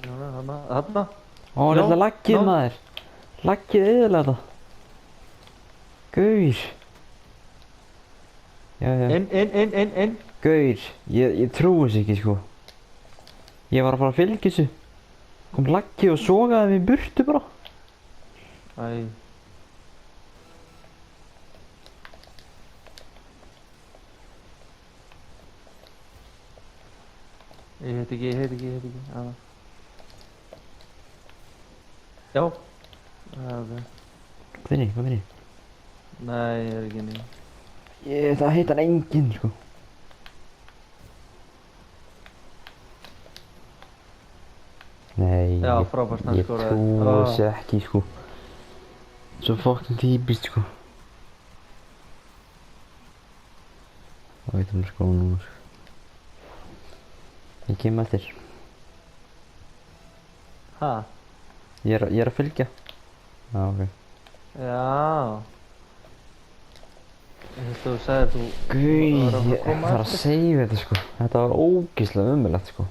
Þarna. Ó, þetta laggið maður. Laggið eðalega þetta. Gaur. Já. Inn. Gaur, ég trúi þessu ekki sko. Ég var að fara að fylgja þessu. Kom laggið og sogaði mig í burtu bara. Æ. Ég heit ekki. Aða. Já. Ok. Hvað finni? Nei, ég ekki inni. Það heitir enginn sko. Nei, Já, frábært hann ég skoraði. trúi þessu ekki sko. Svo fucking típist sko. Það veit hann sko núna sko. Ég kem eftir. Ha? Ég er að fylgja. Já, ok. Já. Þú sagðir þú... Guð, ég þarf að segja þetta sko. Þetta var ógeðslega ömurlegt sko.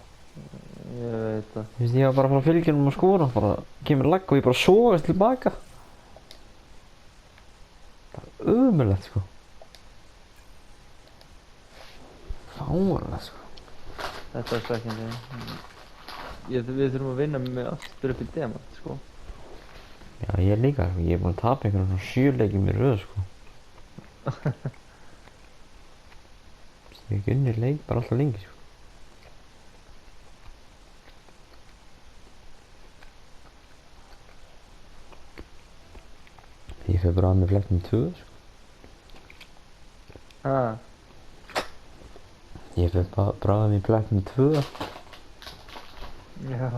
Ég veit það. Þú veist, ég var bara að fara að fylgja hann að skora. Bara kemur lagg og ég bara sogast tilbaka. Það var ömurlegt sko. Fáránlegt sko. Þetta er svekkjandi. Við þurfum að vinna með aftur upp í demant, sko. Já, ég líka sko. Ég er búinn að tapa einhvern svona 7 leikjum í röð sko. Ég hef ekki unnið leik bara alltaf lengi sko. Ég fyrir bara að með flettum 2 sko. Ha? Ég fyrir bara að með flettum 2. Já.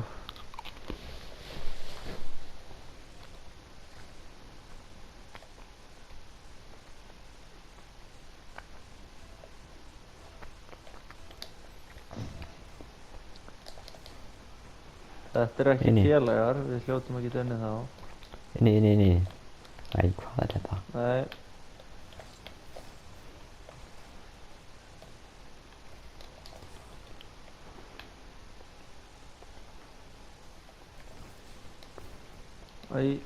Þetta er ekki félagar, við hljótum að geta unnið þá. Inni. Æ, hvað er þetta? Nei. Æ.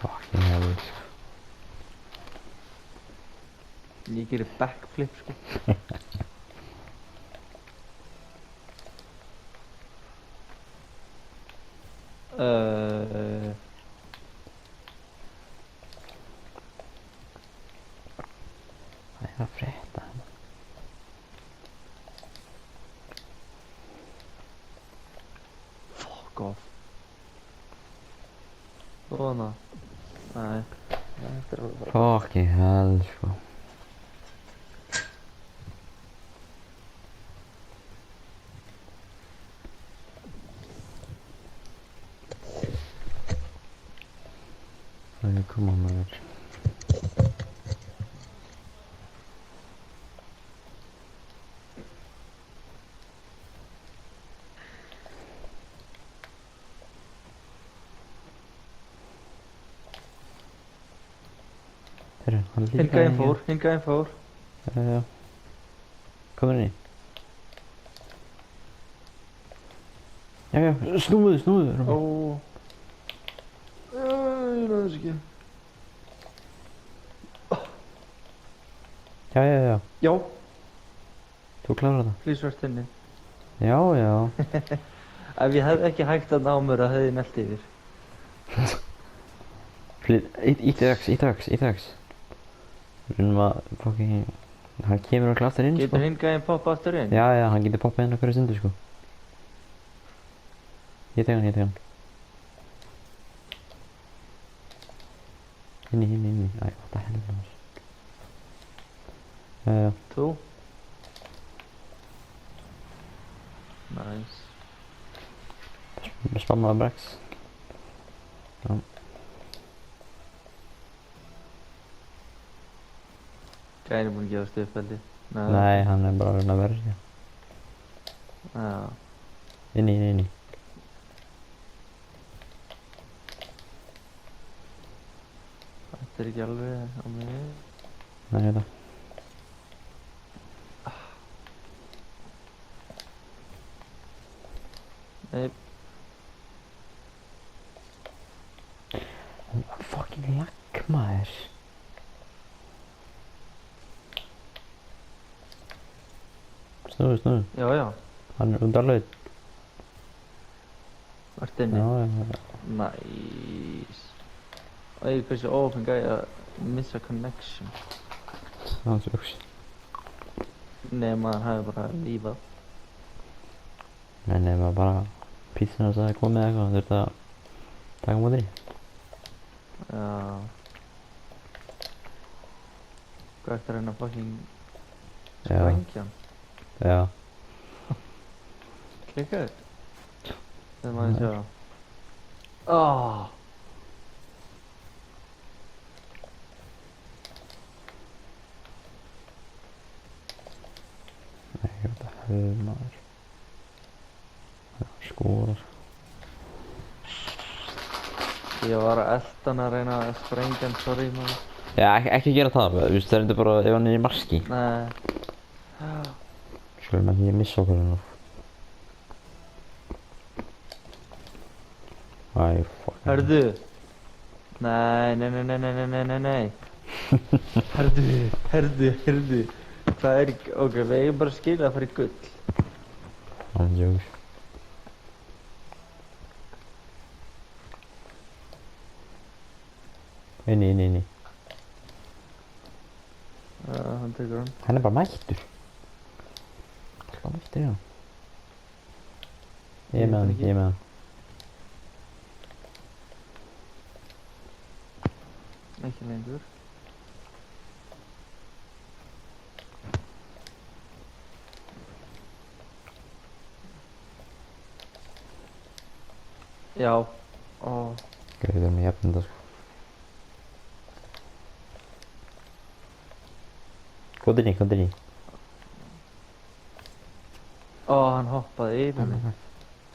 Fucking hell sko. Ég gerir backflip sko. Það er að frétta hérna. Fuck off. Svona. Nei. Þetta er alveg bara... Fucking hell sko. Æ, koma maður. Herru, hann líka Hingað einn fór. Já. Komur inn í. Já, snúðu. Ó. Ég náðu þess ekki. Já. Já. Þú klárar það. Flýsvart inni. Já. Ef ég hef ekki hægt að ná mér að hefði ég nelt yfir. Ítti X. Við erum að fucking... Hann kemur okkur aftur inn sko. Getur hingað einn poppa aftur inn? Já, hann getur poppað inn okkur í stundu sko. Ég tek hann. Inni. Æ, hvað það heldur Já. Þú? Nice. Spammaði Brex. Já. Gæin er búinn að gefast upp held ég. Nei, hann er bara að reyna að verja. Já. Inni. Hendir ekki alveg á mig. Nei, hérna. Nei, Fucking lag, maður. Snúðu. já. Hann er undarleið. Vart inni. Já. Nice. Æ, hversu óopin gæði að missa connection. Það er sjóks. Nema hann hafi bara lífað. Nei, maður bara pítsan að það komið eitthvað, þurfti að taka móti. Já. Hvað eftir að reyna að fucking sprengja hann? Já. Klikkaður? Það maður sjá. Oh. Nei, þetta höfð maður. Það skorar. Ég var að elta hann að reyna að sprengja hann, sorry maður. Já, ekki gera það, þú veist, það er bara ef hann er í marski. Nei. Skulum ekki missa okkur hennar. Æ, fuck. Hörðu. Nei. Hörðu. Það er ekki, ok, við eigum bara að skilja að fara í gull. Hann jóks. Inni. Hann tekur hann. Hann er bara mættur. Hvað mættur hann? Ég er með hann. Ekki lengur. Já. Ó. Við erum í jafn þetta sko. Continue. Ó, hann hoppaði yfir mig.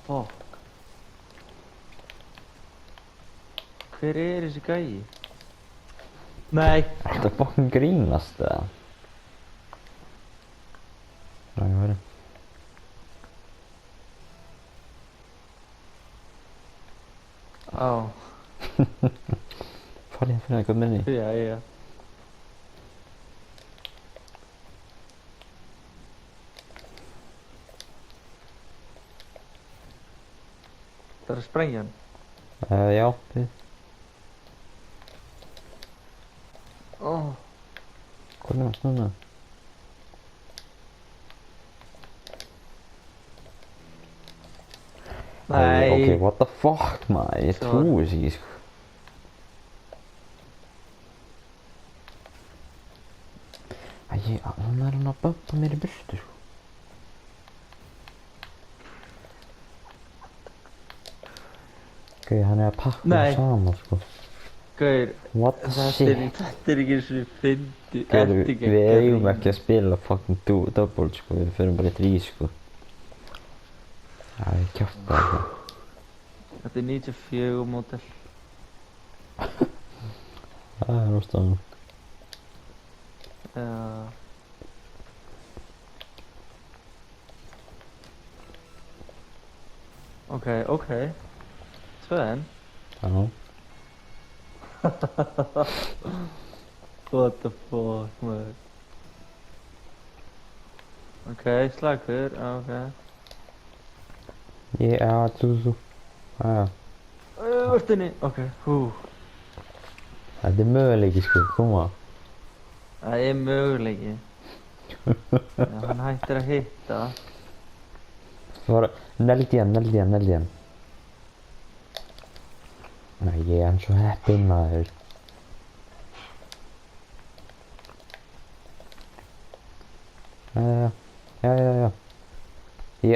Fuck. Hver er þessi gæi? Nei. Þetta er fucking grínast eða? Nei, hvað er það? Á. Farið fyrir eitthvað minni. Já. Það er að sprengja hann. Já, þið. Ó. Hvernig var snúna? Nei. Ok, what the fuck maður, ég trúi þess ekki sko. Hann er hann að bömpa mér í burtu sko. Ok, hann er að pakka það saman sko. Gaur, What the shit? þetta er ekki eins og við fyndi. Gaur, við eigum ekki að spila fucking double sko, við förum bara í 3 sko. Já, ég kjátt það sko. Þetta er 94 módel. Það er óstafn. Já. Ok. Tvenn. Já. What the fuck, maður. Ok, slagur, ok. Já, þú. Já. Vörtinni, ok, Þetta er möguleiki sko, koma. Það er möguleiki. Já, hann hættir að hitta. Það var, neldi hann. Nei, ég er svo heppinn maður. Já.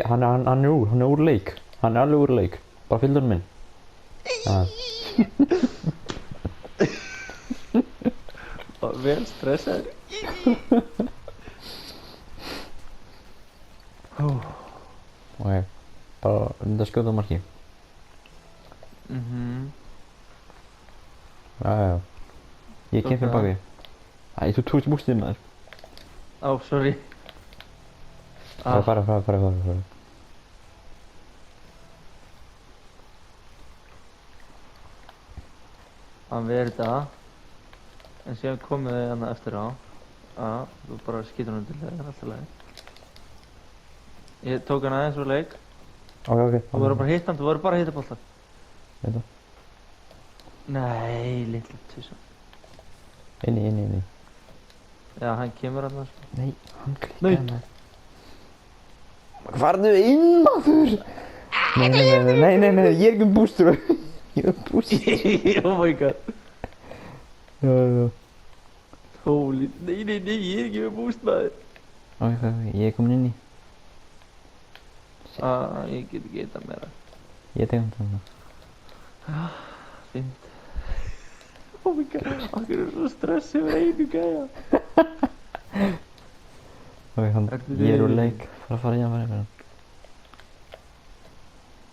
Hann er úr leik. Hann er alveg úr leik. Bara fylgdur minn. Vel stressaður. Ok, bara reynda að skjóta á marki. Já. Ég kem fyrir baki. Æ, þú tókst bústið maður. Á, sorry. Fara. Hann verið þetta. En síðan komið þið hann eftir á. Þú bara skýtur hann til það, það er alltaf lagi. Ég tók hann aðeins úr leik. Ok. Þú verður bara að hitta hann, þú verður bara að hitta boltan. Veit það. Nei, litla tussa. Inni. Já, hann kemur hann sko. Nei, hann Nei. klikkaði maður. Farðu inn maður! Nei, ég er ekki um bústur. Ég er um bústur. Oh my god. Já. Holy, nei, ég er ekki með búst maður. Ok, ég er komin inn í. Ég get ekki eitthvað meira. Ég tek hann þannig. Fint. Oh my god, okkur er svo stress yfir einu gæja. Ok, ég er úr leik. Fara í hann.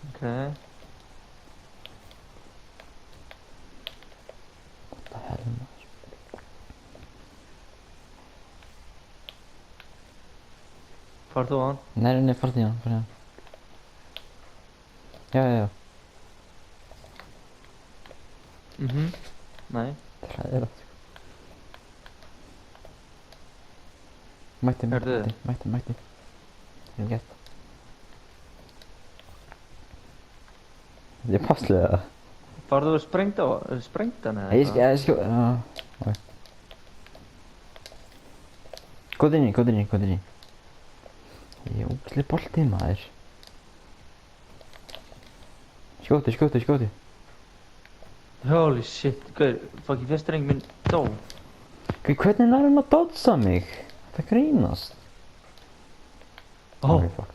Ok. What the hell, maður? Far þú á hann? Nei, farðu í hann. Já. Nei. Það er hræðilegt, sko. Mætti. Það er gett. Þetta er passlega það. Far þú sprengt hann eða Ég skjó... Ok. Góð inn í. Ég er ógeðslega boltið maður. Skjóti. Holy shit, fucking fyrstreng minn dó. Hvernig er hann að dodsa mig? Það grínast. Ok, fuck.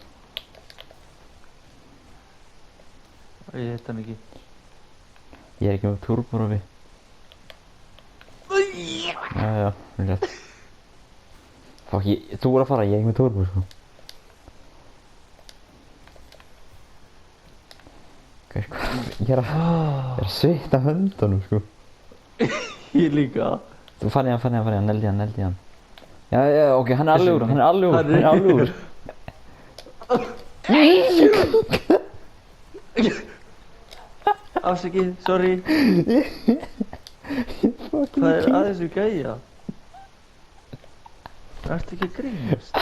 Ég hitt hann ekki. Ég er ekki með turborófi. Já, rétt. Fuck, þú voru að fara, ég er ekki með turbo, sko. Ég er að svita höndunum, sko. Ég líka. Þú farið hann, neldi hann. Já, ok, hann er alveg úr. Afsakið, sorry. Hvað er að þessu gæja? Ertu ekki að grínast?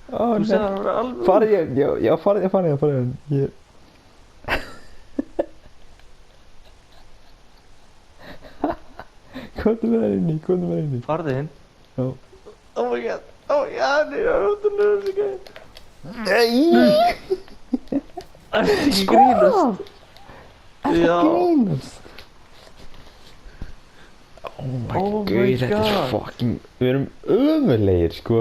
Þú sagði hann var alveg úr. Farið hann. Komdu með það inni. Farðu hinn? Já. Oh my god, hann er að rótulega þessu gæja. Nei! Ertu ekki að grínast? Já. Oh my god, þetta er fucking... Við erum ömurlegir, sko.